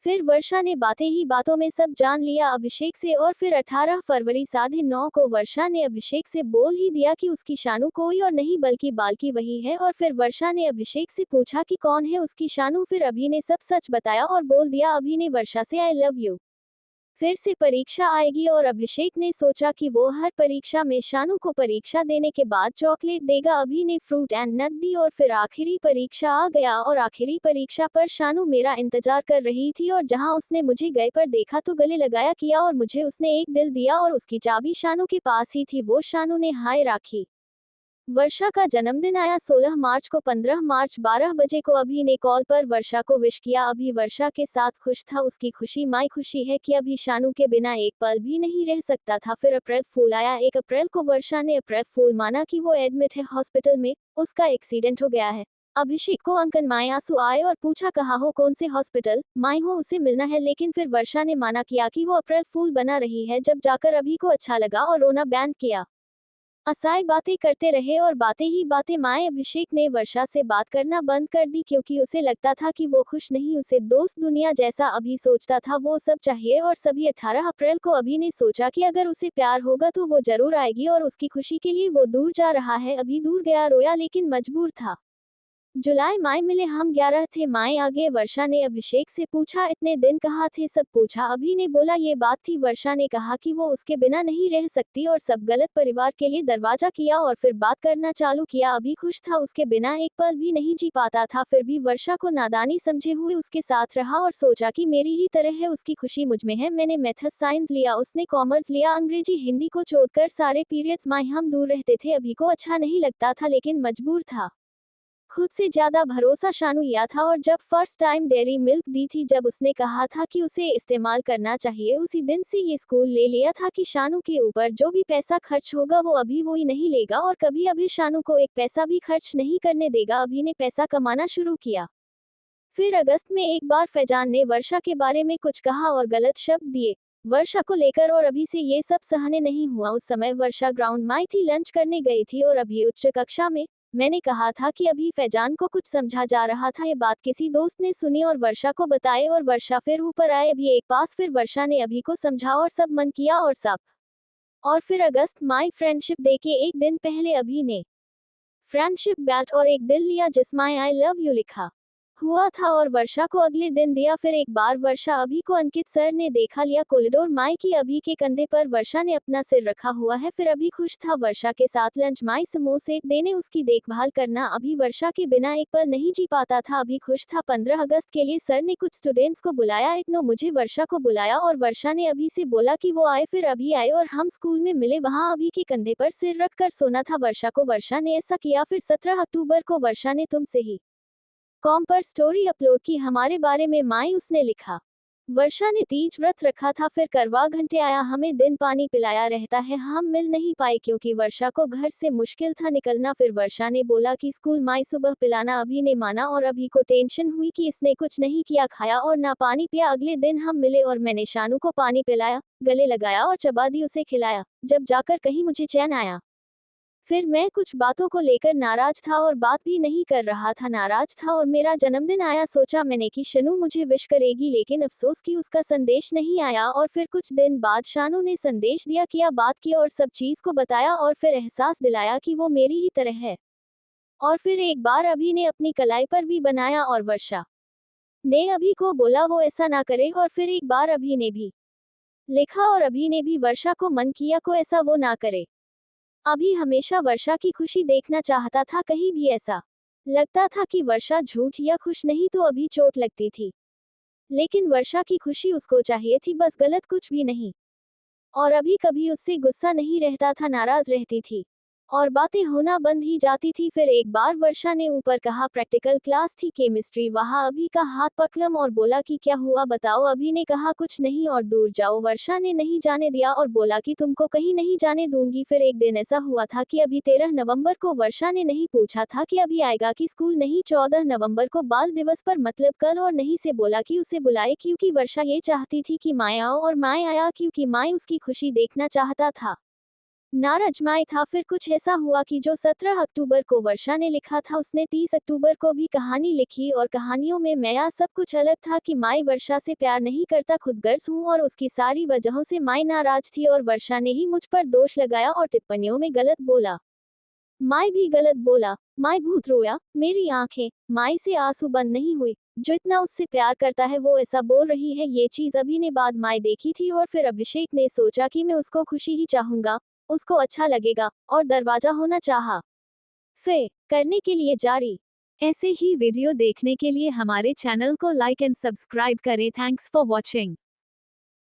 फिर वर्षा ने बातें ही बातों में सब जान लिया अभिषेक से और फिर 18 फरवरी 9:30 को वर्षा ने अभिषेक से बोल ही दिया कि उसकी शानू कोई और नहीं बल्कि बाल्की वही है। और फिर वर्षा ने अभिषेक से पूछा कि कौन है उसकी शानू। फिर अभि ने सब सच बताया और बोल दिया अभि ने वर्षा से आई लव यू। फिर से परीक्षा आएगी और अभिषेक ने सोचा कि वो हर परीक्षा में शानू को परीक्षा देने के बाद चॉकलेट देगा। अभि ने फ्रूट एंड नट दी और फिर आखिरी परीक्षा आ गया और आखिरी परीक्षा पर शानू मेरा इंतजार कर रही थी और जहां उसने मुझे गए पर देखा तो गले लगाया किया और मुझे उसने एक दिल दिया और उसकी चाबी शानू के पास ही थी। वो शानू ने हाय राखी। वर्षा का जन्मदिन आया 16 मार्च को। 15 मार्च 12 बजे को अभि ने कॉल पर वर्षा को विश किया। अभि वर्षा के साथ खुश था। उसकी खुशी माई खुशी है कि अभि शानू के बिना एक पल भी नहीं रह सकता था। फिर अप्रैल फूल आया। 1 अप्रैल को वर्षा ने अप्रैल फूल माना कि वो एडमिट है हॉस्पिटल में, उसका एक्सीडेंट हो गया है। अभिषेक को अंकन माए आंसू आए और पूछा कहाँ हो, कौन से हॉस्पिटल, माई हो उसे मिलना है। लेकिन फिर वर्षा ने माना किया कि वो अप्रैल फूल बना रही है। जब जाकर अभि को अच्छा लगा और रोना बैंड किया। असाई बातें करते रहे और बातें ही बातें। माए अभिषेक ने वर्षा से बात करना बंद कर दी क्योंकि उसे लगता था कि वो खुश नहीं, उसे दोस्त दुनिया जैसा अभी सोचता था वो सब चाहिए। और सभी 18 अप्रैल को अभी ने सोचा कि अगर उसे प्यार होगा तो वो जरूर आएगी और उसकी खुशी के लिए वो दूर जा रहा है। अभी दूर गया, रोया लेकिन मजबूर था। जुलाई माई मिले हम 11 थे। माए आगे। वर्षा ने अभिषेक से पूछा इतने दिन कहाँ थे, सब पूछा। अभी ने बोला ये बात थी। वर्षा ने कहा कि वो उसके बिना नहीं रह सकती और सब गलत परिवार के लिए दरवाजा किया और फिर बात करना चालू किया। अभी खुश था, उसके बिना एक पल भी नहीं जी पाता था। फिर भी वर्षा को नादानी समझे हुए उसके साथ रहा और सोचा कि मेरी ही तरह है, उसकी खुशी मुझ में है। मैंने मैथ्स साइंस लिया, उसने कॉमर्स लिया। अंग्रेजी हिंदी को छोड़कर सारे पीरियड्स माए हम दूर रहते थे। अभी को अच्छा नहीं लगता था लेकिन मजबूर था। खुद से ज्यादा भरोसा शानू या था और जब फर्स्ट टाइम डेयरी मिल्क दी थी, जब उसने कहा था कि उसे इस्तेमाल करना चाहिए, उसी दिन से ये स्कूल ले लिया था कि शानू के ऊपर जो भी पैसा खर्च होगा वो अभी वो ही नहीं लेगा और कभी अभी शानू को एक पैसा भी खर्च नहीं करने देगा। अभी ने पैसा कमाना शुरू किया। फिर अगस्त में एक बार फैजान ने वर्षा के बारे में कुछ कहा और गलत शब्द दिए वर्षा को लेकर और अभी से ये सब सहने नहीं हुआ। उस समय वर्षा ग्राउंड में थी, लंच करने गई थी और अभी उच्च कक्षा में। मैंने कहा था कि अभी फैजान को कुछ समझा जा रहा था। ये बात किसी दोस्त ने सुनी और वर्षा को बताए और वर्षा फिर ऊपर आए अभी एक पास। फिर वर्षा ने अभी को समझा और सब मन किया और सब। और फिर अगस्त माई फ्रेंडशिप डे के एक दिन पहले अभी ने फ्रेंडशिप बैट और एक दिल लिया जिसमें आई लव यू लिखा हुआ था और वर्षा को अगले दिन दिया। फिर एक बार वर्षा अभी को अंकित सर ने देखा लिया कॉरिडोर माई की अभी के कंधे पर वर्षा ने अपना सिर रखा हुआ है। फिर अभी खुश था वर्षा के साथ लंच माई समोसे देने, उसकी देखभाल करना। अभी वर्षा के बिना एक पल नहीं जी पाता था। अभी खुश था। 15 अगस्त के लिए सर ने कुछ स्टूडेंट्स को बुलाया, एक नो मुझे वर्षा को बुलाया और वर्षा ने अभी से बोला कि वो आए। फिर अभी आए और हम स्कूल में मिले, वहां अभी के कंधे पर सिर रख कर सोना था वर्षा को। वर्षा ने ऐसा किया। फिर 17 अक्टूबर को वर्षा ने तुमसे ही कॉम पर स्टोरी अपलोड की हमारे बारे में। माई उसने लिखा वर्षा ने तीज व्रत रखा था। फिर करवा घंटे आया, हमें दिन पानी पिलाया रहता है। हम मिल नहीं पाए क्योंकि वर्षा को घर से मुश्किल था निकलना। फिर वर्षा ने बोला कि स्कूल माई सुबह पिलाना। अभी ने माना और अभी को टेंशन हुई कि इसने कुछ नहीं किया, खाया और ना पानी पिया। अगले दिन हम मिले और मैंने शानू को पानी पिलाया, गले लगाया और चबा दी, उसे खिलाया। जब जाकर कहीं मुझे चैन आया। फिर मैं कुछ बातों को लेकर नाराज था और बात भी नहीं कर रहा था, नाराज था। और मेरा जन्मदिन आया, सोचा मैंने कि शनू मुझे विश करेगी लेकिन अफसोस कि उसका संदेश नहीं आया। और फिर कुछ दिन बाद शानू ने संदेश दिया, किया बात की और सब चीज को बताया और फिर एहसास दिलाया कि वो मेरी ही तरह है। और फिर एक बार अभी ने अपनी कलाई पर भी बनाया और वर्षा ने अभी को बोला वो ऐसा ना करे। और फिर एक बार अभी ने भी लिखा और अभी ने भी वर्षा को मन किया को ऐसा वो ना करे। अभी हमेशा वर्षा की खुशी देखना चाहता था, कहीं भी ऐसा लगता था कि वर्षा झूठ या खुश नहीं तो अभी चोट लगती थी। लेकिन वर्षा की खुशी उसको चाहिए थी, बस गलत कुछ भी नहीं। और अभी कभी उससे गुस्सा नहीं रहता था, नाराज रहती थी और बातें होना बंद ही जाती थी। फिर एक बार वर्षा ने ऊपर कहा प्रैक्टिकल क्लास थी केमिस्ट्री, वहां अभी का हाथ पकड़ा और बोला कि क्या हुआ बताओ। अभी ने कहा कुछ नहीं और दूर जाओ। वर्षा ने नहीं जाने दिया और बोला कि तुमको कहीं नहीं जाने दूंगी। फिर एक दिन ऐसा हुआ था कि अभी 13 नवंबर को वर्षा ने नहीं पूछा था कि अभी आएगा कि स्कूल, नहीं 14 नवंबर को बाल दिवस पर मतलब कल, और नहीं से बोला कि उसे बुलाए क्योंकि वर्षा ये चाहती थी कि माए आओ और माए आया क्योंकि माए उसकी खुशी देखना चाहता था। नाराज माई था। फिर कुछ ऐसा हुआ कि जो 17 अक्टूबर को वर्षा ने लिखा था उसने 30 अक्टूबर को भी कहानी लिखी, और कहानियों में नया सब कुछ अलग था कि माई वर्षा से प्यार नहीं करता, खुदगर्ज हूँ और उसकी सारी वजहों से माई नाराज थी और वर्षा ने ही मुझ पर दोष लगाया और टिप्पणियों में गलत बोला। माई भी गलत बोला। माई भूत रोया। मेरी आंखें माई से आंसू बंद नहीं हुई। जो इतना उससे प्यार करता है वो ऐसा बोल रही है। ये चीज अभी ने बाद माई देखी थी और फिर अभिषेक ने सोचा कि मैं उसको खुशी ही चाहूंगा, उसको अच्छा लगेगा, और दरवाजा होना चाहा। फिर करने के लिए जारी। ऐसे ही वीडियो देखने के लिए हमारे चैनल को लाइक एंड सब्सक्राइब करें। Thanks for watching.